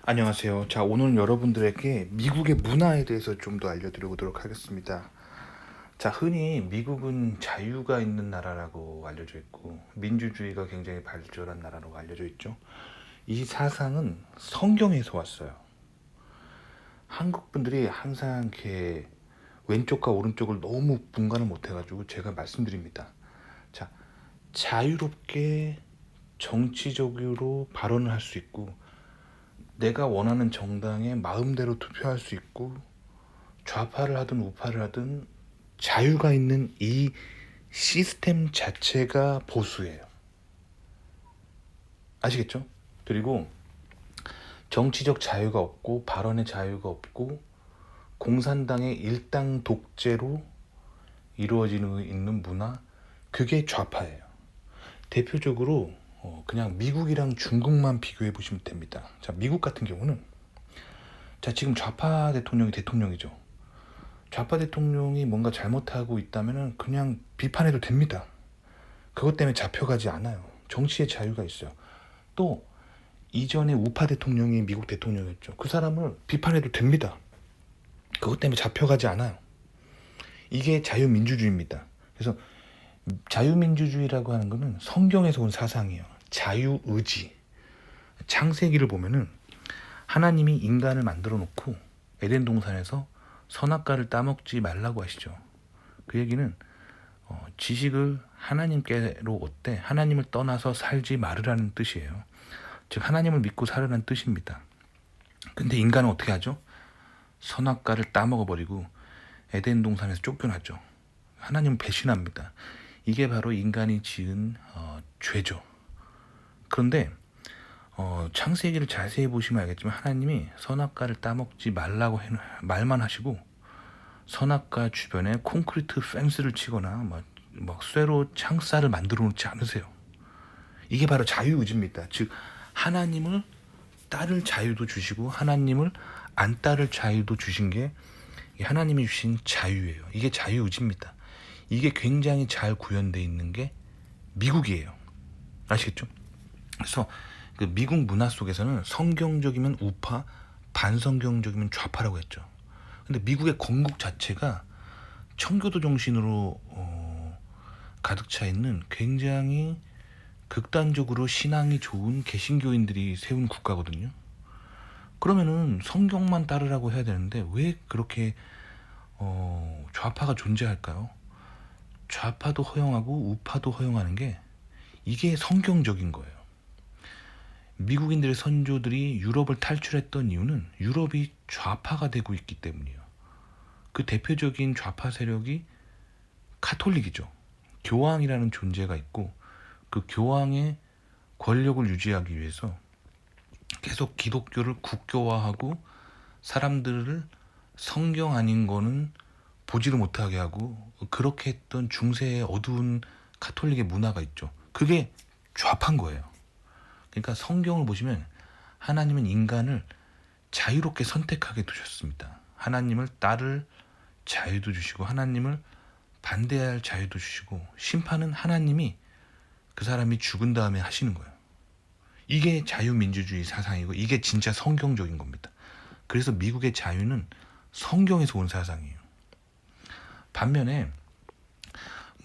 안녕하세요. 자, 오늘 여러분들에게 미국의 문화에 대해서 좀 더 알려드려보도록 하겠습니다. 자, 흔히 미국은 자유가 있는 나라라고 알려져 있고, 민주주의가 굉장히 발전한 나라라고 알려져 있죠. 이 사상은 성경에서 왔어요. 한국 분들이 항상 이렇게 왼쪽과 오른쪽을 너무 분간을 못해가지고 제가 말씀드립니다. 자, 자유롭게 정치적으로 발언을 할 수 있고, 내가 원하는 정당에 마음대로 투표할 수 있고, 좌파를 하든 우파를 하든 자유가 있는 이 시스템 자체가 보수예요. 아시겠죠? 그리고 정치적 자유가 없고 발언의 자유가 없고 공산당의 일당 독재로 이루어지고 있는 문화, 그게 좌파예요. 대표적으로 그냥 미국이랑 중국만 비교해 보시면 됩니다. 자, 미국 같은 경우는 자, 지금 좌파 대통령이 대통령이죠. 좌파 대통령이 뭔가 잘못하고 있다면 그냥 비판해도 됩니다. 그것 때문에 잡혀가지 않아요. 정치의 자유가 있어요. 또 이전에 우파 대통령이 미국 대통령이었죠. 그 사람을 비판해도 됩니다. 그것 때문에 잡혀가지 않아요. 이게 자유민주주의입니다. 그래서 자유민주주의라고 하는 것은 성경에서 온 사상이에요. 자유의지. 창세기를 보면은 하나님이 인간을 만들어 놓고 에덴 동산에서 선악과를 따먹지 말라고 하시죠. 그 얘기는 지식을 하나님께로 얻되 하나님을 떠나서 살지 말으라는 뜻이에요. 즉 하나님을 믿고 살으라는 뜻입니다. 근데 인간은 어떻게 하죠? 선악과를 따먹어버리고 에덴 동산에서 쫓겨나죠. 하나님을 배신합니다. 이게 바로 인간이 지은 죄죠. 그런데 창세기를 자세히 보시면 알겠지만 하나님이 선악과를 따먹지 말라고 말만 하시고 선악과 주변에 콘크리트 펜스를 치거나 막 쇠로 창살을 만들어 놓지 않으세요. 이게 바로 자유의지입니다. 즉 하나님을 따를 자유도 주시고 하나님을 안 따를 자유도 주신 게 하나님이 주신 자유예요. 이게 자유의지입니다. 이게 굉장히 잘 구현되어 있는 게 미국이에요. 아시겠죠? 그래서 그 미국 문화 속에서는 성경적이면 우파, 반성경적이면 좌파라고 했죠. 근데 미국의 건국 자체가 청교도 정신으로 가득 차 있는 굉장히 극단적으로 신앙이 좋은 개신교인들이 세운 국가거든요. 그러면은 성경만 따르라고 해야 되는데 왜 그렇게 좌파가 존재할까요? 좌파도 허용하고 우파도 허용하는 게 이게 성경적인 거예요. 미국인들의 선조들이 유럽을 탈출했던 이유는 유럽이 좌파가 되고 있기 때문이에요. 그 대표적인 좌파 세력이 카톨릭이죠. 교황이라는 존재가 있고 그 교황의 권력을 유지하기 위해서 계속 기독교를 국교화하고 사람들을 성경 아닌 거는 보지도 못하게 하고 그렇게 했던 중세의 어두운 카톨릭의 문화가 있죠. 그게 좌파인 거예요. 그러니까 성경을 보시면 하나님은 인간을 자유롭게 선택하게 두셨습니다. 하나님을 따를 자유도 주시고 하나님을 반대할 자유도 주시고 심판은 하나님이 그 사람이 죽은 다음에 하시는 거예요. 이게 자유민주주의 사상이고 이게 진짜 성경적인 겁니다. 그래서 미국의 자유는 성경에서 온 사상이에요. 반면에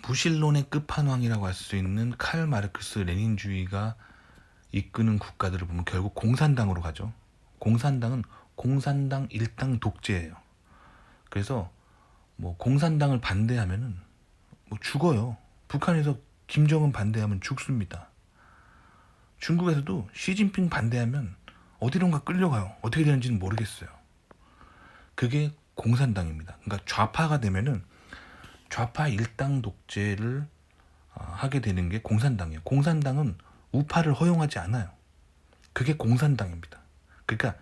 무신론의 끝판왕이라고 할 수 있는 칼 마르크스 레닌주의가 이끄는 국가들을 보면 결국 공산당으로 가죠. 공산당은 공산당 일당 독재예요. 그래서 뭐 공산당을 반대하면은 뭐 죽어요. 북한에서 김정은 반대하면 죽습니다. 중국에서도 시진핑 반대하면 어디론가 끌려가요. 어떻게 되는지는 모르겠어요. 그게 공산당입니다. 그러니까 좌파가 되면은 좌파 일당 독재를 하게 되는 게 공산당이에요. 공산당은 우파를 허용하지 않아요. 그게 공산당입니다. 그러니까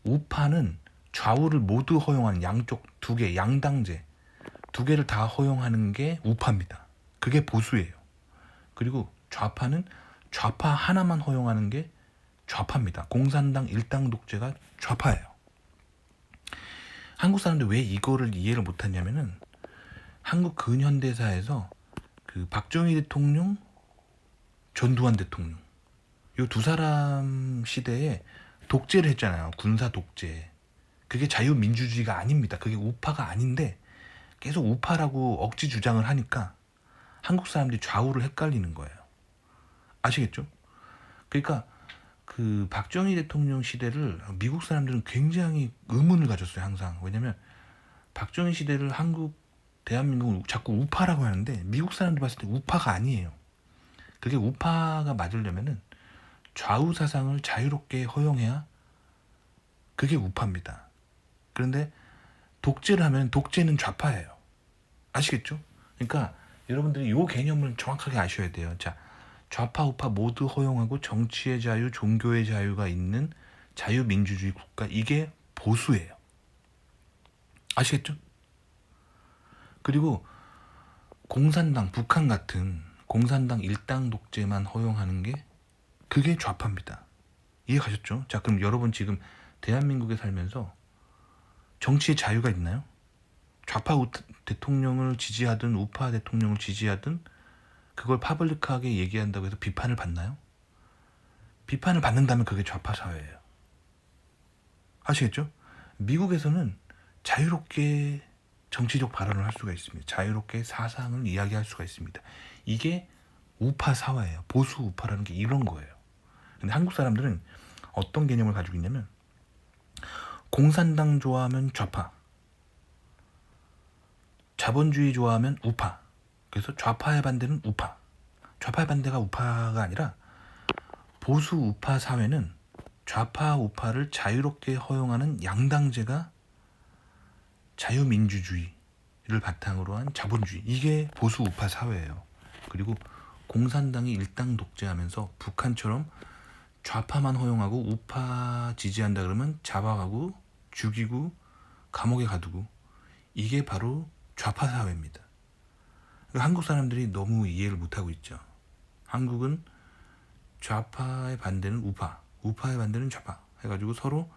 우파는 좌우를 모두 허용하는 양쪽 두 개, 양당제 두 개를 다 허용하는 게 우파입니다. 그게 보수예요. 그리고 좌파는 좌파 하나만 허용하는 게 좌파입니다. 공산당 일당 독재가 좌파예요. 한국 사람들 왜 이거를 이해를 못하냐면은 한국 근현대사에서 그 박정희 대통령, 전두환 대통령 이 두 사람 시대에 독재를 했잖아요. 군사 독재. 그게 자유민주주의가 아닙니다. 그게 우파가 아닌데 계속 우파라고 억지 주장을 하니까 한국 사람들이 좌우를 헷갈리는 거예요. 아시겠죠? 그러니까 그 박정희 대통령 시대를 미국 사람들은 굉장히 의문을 가졌어요. 항상. 왜냐면 박정희 시대를 대한민국은 자꾸 우파라고 하는데 미국 사람들 봤을 때 우파가 아니에요. 그게 우파가 맞으려면은 좌우 사상을 자유롭게 허용해야 그게 우파입니다. 그런데 독재를 하면 독재는 좌파예요. 아시겠죠? 그러니까 여러분들이 이 개념을 정확하게 아셔야 돼요. 자, 좌파 우파 모두 허용하고 정치의 자유, 종교의 자유가 있는 자유민주주의 국가, 이게 보수예요. 아시겠죠? 그리고 공산당, 북한 같은 공산당 일당 독재만 허용하는 게 그게 좌파입니다. 이해 가셨죠? 자, 그럼 여러분 지금 대한민국에 살면서 정치의 자유가 있나요? 좌파 대통령을 지지하든 우파 대통령을 지지하든 그걸 파블릭하게 얘기한다고 해서 비판을 받나요? 비판을 받는다면 그게 좌파 사회예요. 아시겠죠? 미국에서는 자유롭게 정치적 발언을 할 수가 있습니다. 자유롭게 사상을 이야기할 수가 있습니다. 이게 우파 사회예요. 보수 우파라는 게 이런 거예요. 근데 한국 사람들은 어떤 개념을 가지고 있냐면 공산당 좋아하면 좌파, 자본주의 좋아하면 우파. 그래서 좌파의 반대는 우파. 좌파의 반대가 우파가 아니라 보수 우파 사회는 좌파 우파를 자유롭게 허용하는 양당제가 자유민주주의를 바탕으로 한 자본주의, 이게 보수 우파 사회예요. 그리고 공산당이 일당 독재하면서 북한처럼 좌파만 허용하고 우파 지지한다 그러면 잡아가고 죽이고 감옥에 가두고, 이게 바로 좌파 사회입니다. 한국 사람들이 너무 이해를 못하고 있죠. 한국은 좌파의 반대는 우파, 우파의 반대는 좌파 해가지고 서로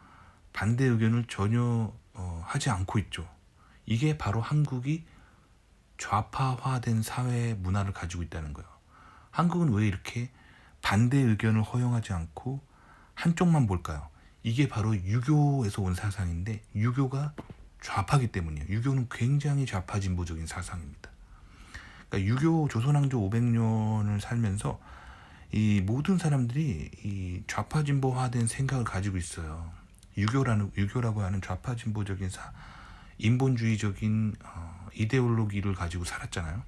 반대 의견을 전혀 하지 않고 있죠. 이게 바로 한국이 좌파화된 사회 문화를 가지고 있다는 거예요. 한국은 왜 이렇게 반대 의견을 허용하지 않고 한쪽만 볼까요? 이게 바로 유교에서 온 사상인데, 유교가 좌파기 때문이에요. 유교는 굉장히 좌파 진보적인 사상입니다. 그러니까 유교 조선왕조 500년을 살면서 이 모든 사람들이 이 좌파 진보화된 생각을 가지고 있어요. 유교라고 하는 좌파 진보적인 인본주의적인 이데올로기를 가지고 살았잖아요.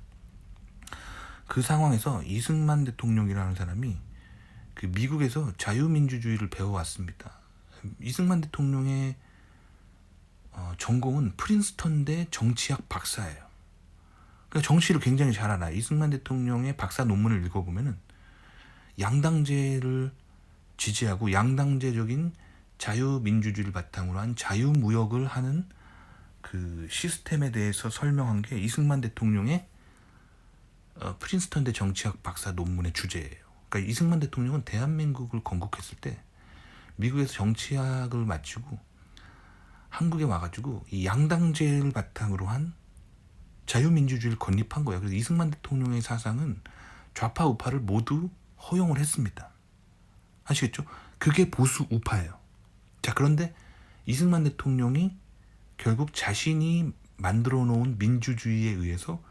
그 상황에서 이승만 대통령이라는 사람이 그 미국에서 자유민주주의를 배워왔습니다. 이승만 대통령의 전공은 프린스턴대 정치학 박사예요. 그러니까 정치를 굉장히 잘 알아요. 이승만 대통령의 박사 논문을 읽어보면은 양당제를 지지하고 양당제적인 자유민주주의를 바탕으로 한 자유무역을 하는 그 시스템에 대해서 설명한 게 이승만 대통령의 프린스턴대 정치학 박사 논문의 주제예요. 그러니까 이승만 대통령은 대한민국을 건국했을 때 미국에서 정치학을 마치고 한국에 와가지고 이 양당제를 바탕으로 한 자유민주주의를 건립한 거예요. 그래서 이승만 대통령의 사상은 좌파 우파를 모두 허용을 했습니다. 아시겠죠? 그게 보수 우파예요. 자, 그런데 이승만 대통령이 결국 자신이 만들어 놓은 민주주의에 의해서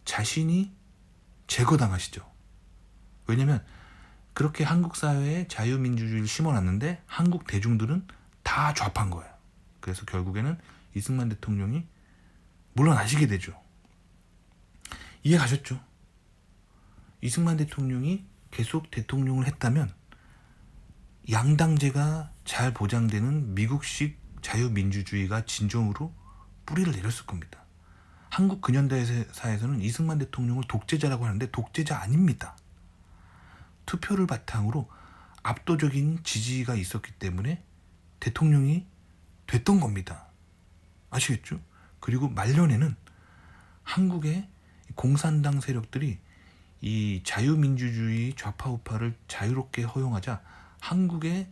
자신이 제거당하시죠. 왜냐면 그렇게 한국 사회에 자유민주주의를 심어놨는데 한국 대중들은 다 좌파인 거예요. 그래서 결국에는 이승만 대통령이 물러나시게 되죠. 이해 가셨죠? 이승만 대통령이 계속 대통령을 했다면 양당제가 잘 보장되는 미국식 자유민주주의가 진정으로 뿌리를 내렸을 겁니다. 한국 근현대사에서는 이승만 대통령을 독재자라고 하는데 독재자 아닙니다. 투표를 바탕으로 압도적인 지지가 있었기 때문에 대통령이 됐던 겁니다. 아시겠죠? 그리고 말년에는 한국의 공산당 세력들이 이 자유민주주의 좌파 우파를 자유롭게 허용하자 한국의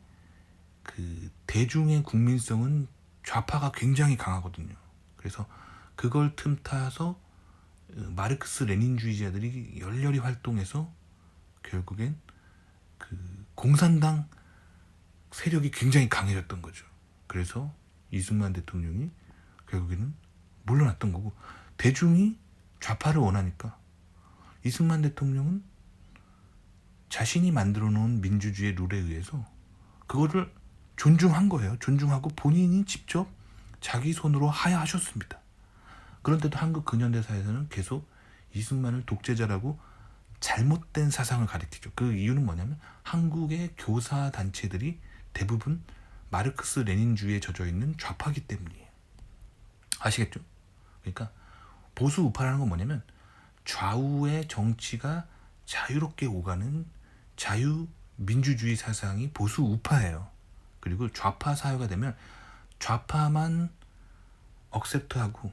그 대중의 국민성은 좌파가 굉장히 강하거든요. 그래서 그걸 틈타서 마르크스 레닌주의자들이 열렬히 활동해서 결국엔 그 공산당 세력이 굉장히 강해졌던 거죠. 그래서 이승만 대통령이 결국에는 물러났던 거고, 대중이 좌파를 원하니까 이승만 대통령은 자신이 만들어 놓은 민주주의 룰에 의해서 그거를 존중한 거예요. 존중하고 본인이 직접 자기 손으로 하야하셨습니다. 그런데도 한국 근현대사에서는 계속 이승만을 독재자라고 잘못된 사상을 가리키죠. 그 이유는 뭐냐면 한국의 교사 단체들이 대부분 마르크스 레닌주의에 젖어 있는 좌파기 때문이에요. 아시겠죠? 그러니까 보수 우파라는 건 뭐냐면 좌우의 정치가 자유롭게 오가는 자유민주주의 사상이 보수 우파예요. 그리고 좌파 사회가 되면 좌파만 억셉트하고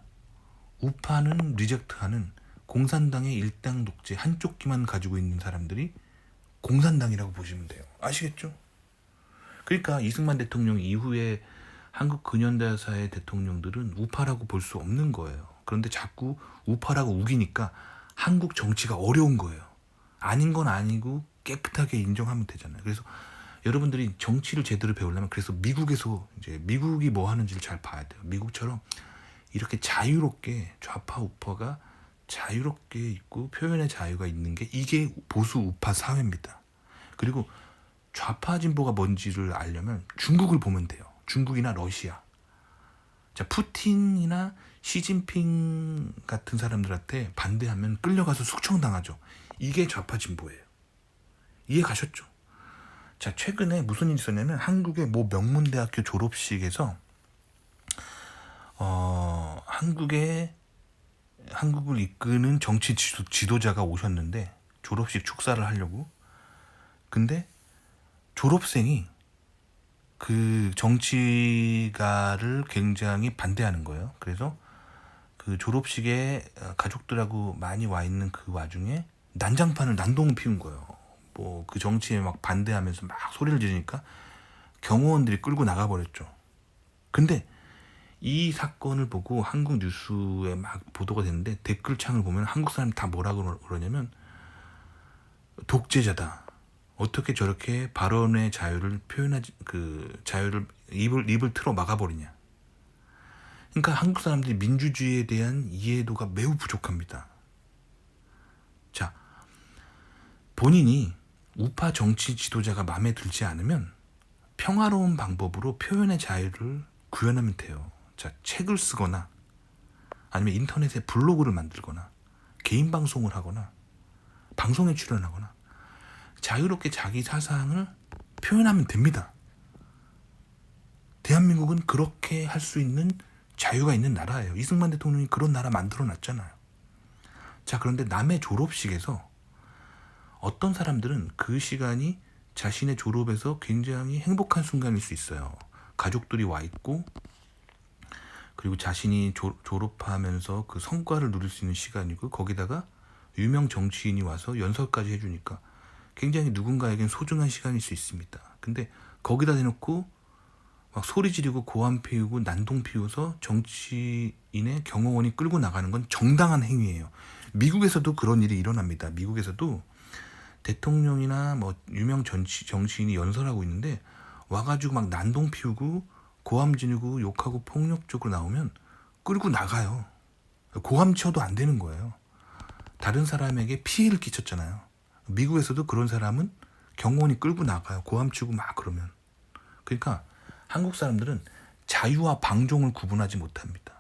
우파는 리젝트하는 공산당의 일당 독재 한쪽 귀만 가지고 있는 사람들이 공산당이라고 보시면 돼요. 아시겠죠? 그러니까 이승만 대통령 이후에 한국 근현대사의 대통령들은 우파라고 볼 수 없는 거예요. 그런데 자꾸 우파라고 우기니까 한국 정치가 어려운 거예요. 아닌 건 아니고 깨끗하게 인정하면 되잖아요. 그래서 여러분들이 정치를 제대로 배우려면 그래서 미국에서 이제 미국이 뭐 하는지를 잘 봐야 돼요. 미국처럼 이렇게 자유롭게 좌파 우파가 자유롭게 있고 표현의 자유가 있는 게 이게 보수 우파 사회입니다. 그리고 좌파 진보가 뭔지를 알려면 중국을 보면 돼요. 중국이나 러시아. 자, 푸틴이나 시진핑 같은 사람들한테 반대하면 끌려가서 숙청당하죠. 이게 좌파 진보예요. 이해 가셨죠? 자, 최근에 무슨 일이 있었냐면 한국의 모 명문대학교 졸업식에서 한국을 이끄는 정치 지도자가 오셨는데 졸업식 축사를 하려고. 근데 졸업생이 그 정치가를 굉장히 반대하는 거예요. 그래서 그 졸업식에 가족들하고 많이 와 있는 그 와중에 난장판을 난동을 피운 거예요. 뭐 그 정치에 막 반대하면서 막 소리를 지르니까 경호원들이 끌고 나가버렸죠. 근데 이 사건을 보고 한국 뉴스에 막 보도가 됐는데 댓글창을 보면 한국 사람이 다 뭐라고 그러냐면 독재자다. 어떻게 저렇게 발언의 자유를 표현하지, 그 자유를 입을 틀어 막아버리냐. 그러니까 한국 사람들이 민주주의에 대한 이해도가 매우 부족합니다. 자, 본인이 우파 정치 지도자가 마음에 들지 않으면 평화로운 방법으로 표현의 자유를 구현하면 돼요. 자, 책을 쓰거나 아니면 인터넷에 블로그를 만들거나 개인 방송을 하거나 방송에 출연하거나 자유롭게 자기 사상을 표현하면 됩니다. 대한민국은 그렇게 할 수 있는 자유가 있는 나라예요. 이승만 대통령이 그런 나라 만들어 놨잖아요. 자, 그런데 남의 졸업식에서 어떤 사람들은 그 시간이 자신의 졸업에서 굉장히 행복한 순간일 수 있어요. 가족들이 와 있고 그리고 자신이 졸업하면서 그 성과를 누릴 수 있는 시간이고 거기다가 유명 정치인이 와서 연설까지 해주니까 굉장히 누군가에겐 소중한 시간일 수 있습니다. 근데 거기다 대놓고 막 소리 지르고 고함 피우고 난동 피워서 정치인의 경호원이 끌고 나가는 건 정당한 행위예요. 미국에서도 그런 일이 일어납니다. 미국에서도 대통령이나 뭐 유명 정치인이 연설하고 있는데 와가지고 막 난동 피우고 고함 지르고 욕하고 폭력적으로 나오면 끌고 나가요. 고함 쳐도 안 되는 거예요. 다른 사람에게 피해를 끼쳤잖아요. 미국에서도 그런 사람은 경호원이 끌고 나가요. 고함 치고 막 그러면. 그러니까 한국 사람들은 자유와 방종을 구분하지 못합니다.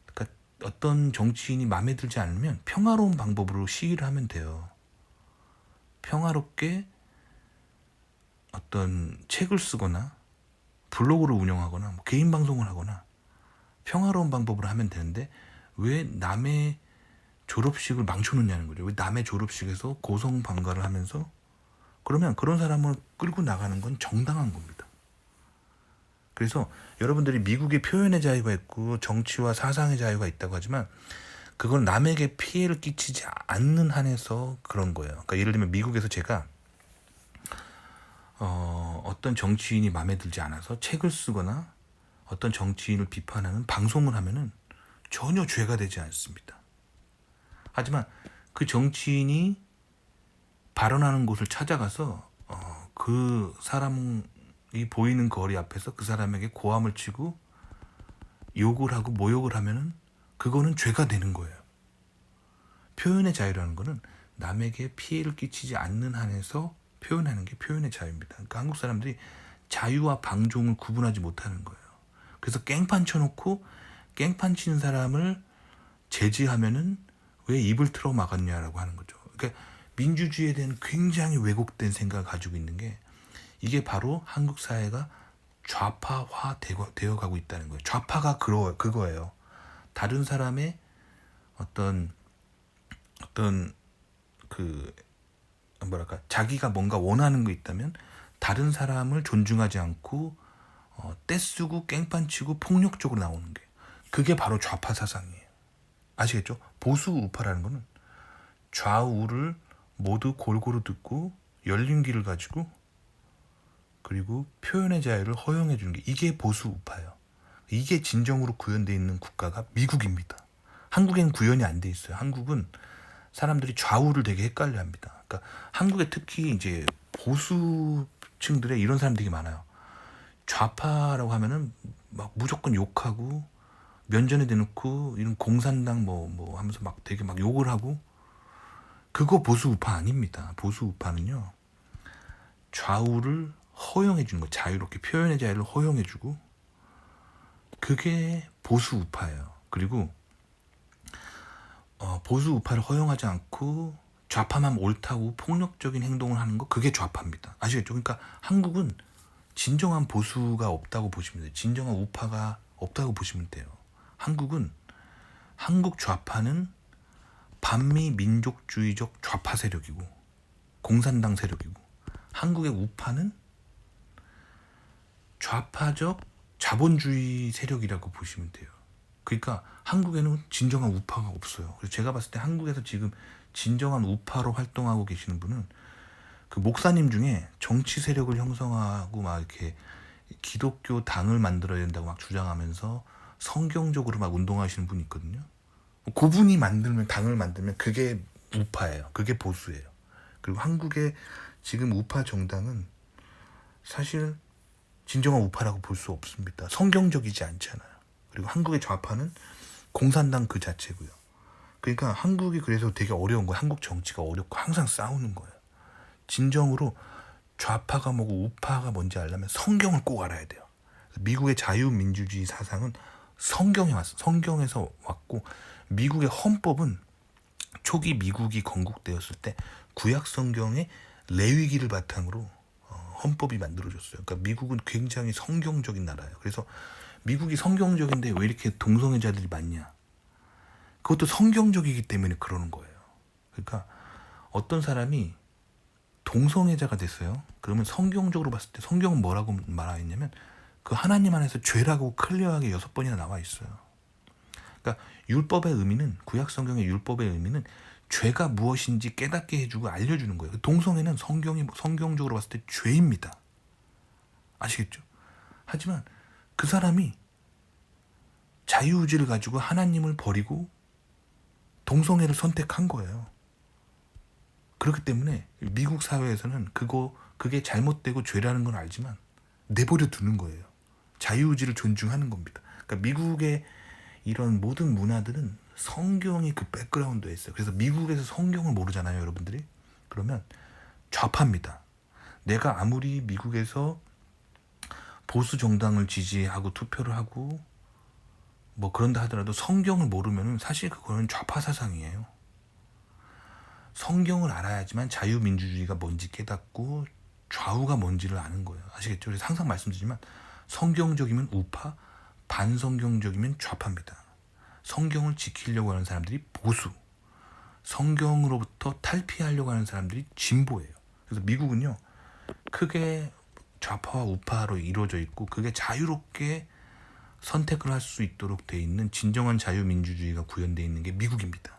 그러니까 어떤 정치인이 마음에 들지 않으면 평화로운 방법으로 시위를 하면 돼요. 평화롭게 어떤 책을 쓰거나 블로그를 운영하거나 뭐 개인 방송을 하거나 평화로운 방법으로 하면 되는데 왜 남의 졸업식을 망쳐놓냐는 거죠. 왜 남의 졸업식에서 고성방가를 하면서 그러면 그런 사람을 끌고 나가는 건 정당한 겁니다. 그래서 여러분들이 미국의 표현의 자유가 있고 정치와 사상의 자유가 있다고 하지만 그건 남에게 피해를 끼치지 않는 한에서 그런 거예요. 그러니까 예를 들면 미국에서 제가 어떤 정치인이 마음에 들지 않아서 책을 쓰거나 어떤 정치인을 비판하는 방송을 하면은 전혀 죄가 되지 않습니다. 하지만 그 정치인이 발언하는 곳을 찾아가서 그 사람을 이 보이는 거리 앞에서 그 사람에게 고함을 치고 욕을 하고 모욕을 하면은 그거는 죄가 되는 거예요. 표현의 자유라는 거는 남에게 피해를 끼치지 않는 한에서 표현하는 게 표현의 자유입니다. 그러니까 한국 사람들이 자유와 방종을 구분하지 못하는 거예요. 그래서 깽판 쳐놓고 깽판 치는 사람을 제지하면은 왜 입을 틀어 막았냐라고 하는 거죠. 그러니까 민주주의에 대한 굉장히 왜곡된 생각을 가지고 있는 게 이게 바로 한국 사회가 좌파화 되어 가고 있다는 거예요. 좌파가 그거예요. 다른 사람의 어떤 그 뭐랄까 자기가 뭔가 원하는 거 있다면 다른 사람을 존중하지 않고 떼쓰고 깽판치고 폭력적으로 나오는 게 그게 바로 좌파 사상이에요. 아시겠죠? 보수 우파라는 거는 좌우를 모두 골고루 듣고 열린 귀를 가지고 그리고 표현의 자유를 허용해 주는 게 이게 보수 우파예요. 이게 진정으로 구현되어 있는 국가가 미국입니다. 한국엔 구현이 안 돼 있어요. 한국은 사람들이 좌우를 되게 헷갈려 합니다. 그러니까 한국에 특히 이제 보수층들의 이런 사람들이 많아요. 좌파라고 하면은 막 무조건 욕하고 면전에 대놓고 이런 공산당 뭐 하면서 막 되게 막 욕을 하고 그거 보수 우파 아닙니다. 보수 우파는요. 좌우를 허용해 주는 거, 자유롭게 표현의 자유를 허용해 주고 그게 보수 우파예요. 그리고 보수 우파를 허용하지 않고 좌파만 옳다고 폭력적인 행동을 하는 거 그게 좌파입니다. 아시겠죠? 그러니까 한국은 진정한 보수가 없다고 보시면 돼요. 진정한 우파가 없다고 보시면 돼요. 한국 좌파는 반미 민족주의적 좌파 세력이고 공산당 세력이고 한국의 우파는 좌파적 자본주의 세력이라고 보시면 돼요. 그러니까 한국에는 진정한 우파가 없어요. 그래서 제가 봤을 때 한국에서 지금 진정한 우파로 활동하고 계시는 분은 그 목사님 중에 정치 세력을 형성하고 막 이렇게 기독교 당을 만들어야 된다고 막 주장하면서 성경적으로 막 운동하시는 분이 있거든요. 그분이 당을 만들면 그게 우파예요. 그게 보수예요. 그리고 한국의 지금 우파 정당은 사실 진정한 우파라고 볼 수 없습니다. 성경적이지 않잖아요. 그리고 한국의 좌파는 공산당 그 자체고요. 그러니까 한국이 그래서 되게 어려운 거예요. 한국 정치가 어렵고 항상 싸우는 거예요. 진정으로 좌파가 뭐고 우파가 뭔지 알려면 성경을 꼭 알아야 돼요. 미국의 자유민주주의 사상은 성경에서 왔고 미국의 헌법은 초기 미국이 건국되었을 때 구약 성경의 레위기를 바탕으로 헌법이 만들어졌어요. 그러니까 미국은 굉장히 성경적인 나라예요. 그래서 미국이 성경적인데 왜 이렇게 동성애자들이 많냐? 그것도 성경적이기 때문에 그러는 거예요. 그러니까 어떤 사람이 동성애자가 됐어요. 그러면 성경적으로 봤을 때 성경은 뭐라고 말하겠냐면 그 하나님 안에서 죄라고 클리어하게 6번이나 나와 있어요. 그러니까 율법의 의미는 구약 성경의 율법의 의미는 죄가 무엇인지 깨닫게 해주고 알려주는 거예요. 동성애는 성경적으로 봤을 때 죄입니다. 아시겠죠? 하지만 그 사람이 자유의지를 가지고 하나님을 버리고 동성애를 선택한 거예요. 그렇기 때문에 미국 사회에서는 그게 잘못되고 죄라는 건 알지만 내버려 두는 거예요. 자유의지를 존중하는 겁니다. 그러니까 미국의 이런 모든 문화들은 성경이 그 백그라운드에 있어요. 그래서 미국에서 성경을 모르잖아요, 여러분들이. 그러면 좌파입니다. 내가 아무리 미국에서 보수 정당을 지지하고 투표를 하고 뭐 그런다 하더라도 성경을 모르면 사실 그거는 좌파 사상이에요. 성경을 알아야지만 자유민주주의가 뭔지 깨닫고 좌우가 뭔지를 아는 거예요. 아시겠죠? 그래서 항상 말씀드리지만 성경적이면 우파, 반성경적이면 좌파입니다. 성경을 지키려고 하는 사람들이 보수, 성경으로부터 탈피하려고 하는 사람들이 진보예요. 그래서 미국은요, 크게 좌파와 우파로 이루어져 있고 그게 자유롭게 선택을 할 수 있도록 돼 있는 진정한 자유민주주의가 구현되어 있는 게 미국입니다.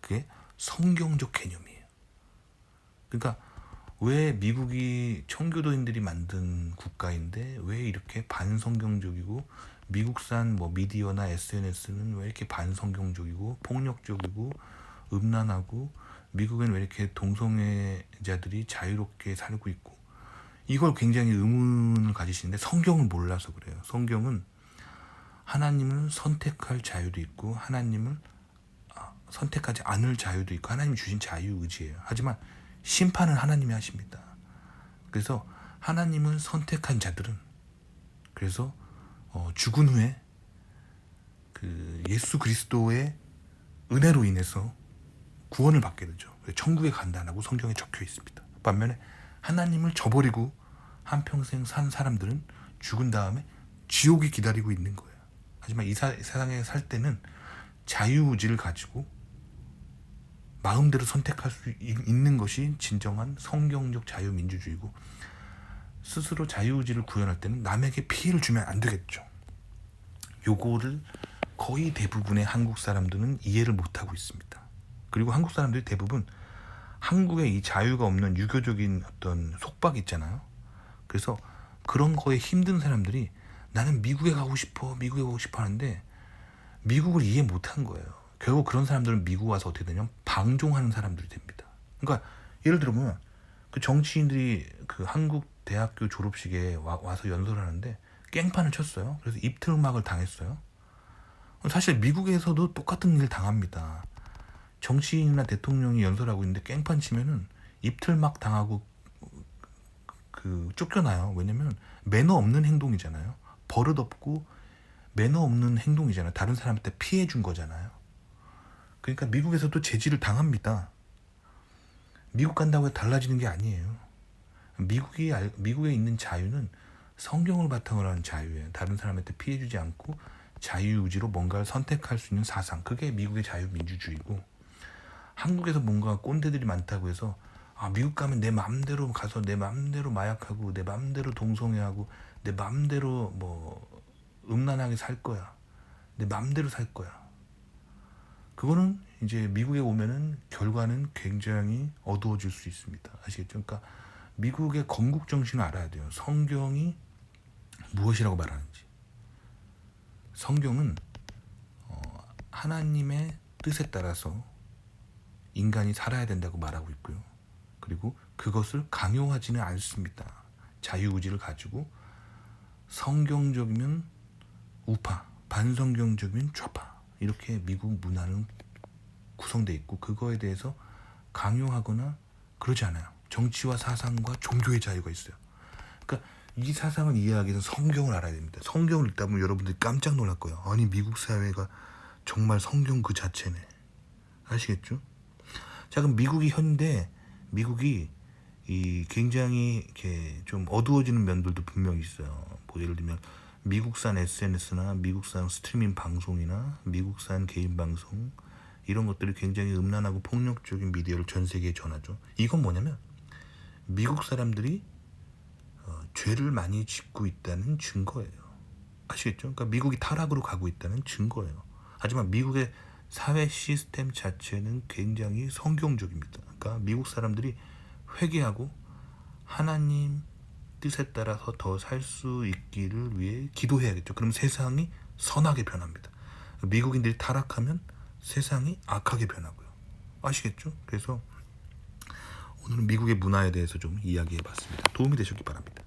그게 성경적 개념이에요. 그러니까 왜 미국이 청교도인들이 만든 국가인데 왜 이렇게 반성경적이고 미국산 뭐 미디어나 SNS는 왜 이렇게 반성경적이고 폭력적이고 음란하고 미국엔 왜 이렇게 동성애자들이 자유롭게 살고 있고 이걸 굉장히 의문을 가지시는데 성경을 몰라서 그래요. 성경은 하나님을 선택할 자유도 있고 하나님을 선택하지 않을 자유도 있고 하나님이 주신 자유의지예요. 하지만 심판은 하나님이 하십니다. 그래서 하나님을 선택한 자들은 그래서 죽은 후에 그 예수 그리스도의 은혜로 인해서 구원을 받게 되죠. 천국에 간다라고 성경에 적혀 있습니다. 반면에 하나님을 저버리고 한평생 산 사람들은 죽은 다음에 지옥이 기다리고 있는 거예요. 하지만 이 세상에 살 때는 자유의지를 가지고 마음대로 선택할 수 있는 것이 진정한 성경적 자유민주주의고, 스스로 자유의지를 구현할 때는 남에게 피해를 주면 안 되겠죠. 요거를 거의 대부분의 한국 사람들은 이해를 못하고 있습니다. 그리고 한국 사람들이 대부분 한국에 이 자유가 없는 유교적인 어떤 속박이 있잖아요. 그래서 그런 거에 힘든 사람들이 나는 미국에 가고 싶어 하는데 미국을 이해 못한 거예요. 결국 그런 사람들은 미국 와서 어떻게 되냐면 방종하는 사람들이 됩니다. 그러니까 예를 들면 그 정치인들이 그 한국 대학교 졸업식에 와서 연설하는데 깽판을 쳤어요. 그래서 입틀막을 당했어요. 사실 미국에서도 똑같은 일 당합니다. 정치인이나 대통령이 연설하고 있는데 깽판 치면은 입틀막 당하고 그 쫓겨나요. 왜냐면 매너 없는 행동이잖아요. 버릇 없고 매너 없는 행동이잖아요. 다른 사람한테 피해 준 거잖아요. 그러니까 미국에서도 제지를 당합니다. 미국 간다고 해서 달라지는 게 아니에요. 미국에 있는 자유는 성경을 바탕으로 하는 자유예요. 다른 사람한테 피해 주지 않고 자유의지로 뭔가를 선택할 수 있는 사상, 그게 미국의 자유민주주의고, 한국에서 뭔가 꼰대들이 많다고 해서 미국 가면 내 마음대로 가서 내 마음대로 마약하고 내 마음대로 동성애하고 내 마음대로 뭐 음란하게 살 거야, 내 마음대로 살 거야. 그거는 이제 미국에 오면은 결과는 굉장히 어두워질 수 있습니다. 아시겠죠? 그러니까 미국의 건국 정신을 알아야 돼요. 성경이 무엇이라고 말하는지. 성경은 하나님의 뜻에 따라서 인간이 살아야 된다고 말하고 있고요. 그리고 그것을 강요하지는 않습니다. 자유의지를 가지고 성경적이면 우파, 반성경적이면 좌파, 이렇게 미국 문화는 구성되어 있고 그거에 대해서 강요하거나 그러지 않아요. 정치와 사상과 종교의 자유가 있어요. 그러니까 이 사상을 이해하기 위해서 성경을 알아야 됩니다. 성경을 읽다 보면 여러분들이 깜짝 놀랄 거예요. 아니 미국 사회가 정말 성경 그 자체네. 아시겠죠? 자, 그럼 미국이 현대, 미국이 이 굉장히 이렇게 좀 어두워지는 면들도 분명히 있어요. 뭐 예를 들면 미국산 SNS나 미국산 스트리밍 방송이나 미국산 개인 방송, 이런 것들이 굉장히 음란하고 폭력적인 미디어를 전 세계에 전하죠. 이건 뭐냐면 미국 사람들이 죄를 많이 짓고 있다는 증거예요. 아시겠죠? 그러니까 미국이 타락으로 가고 있다는 증거예요. 하지만 미국의 사회 시스템 자체는 굉장히 성경적입니다. 그러니까 미국 사람들이 회개하고 하나님 뜻에 따라서 더 살 수 있기를 위해 기도해야겠죠. 그럼 세상이 선하게 변합니다. 미국인들이 타락하면 세상이 악하게 변하고요. 아시겠죠? 그래서 오늘은 미국의 문화에 대해서 좀 이야기해봤습니다. 도움이 되셨기 바랍니다.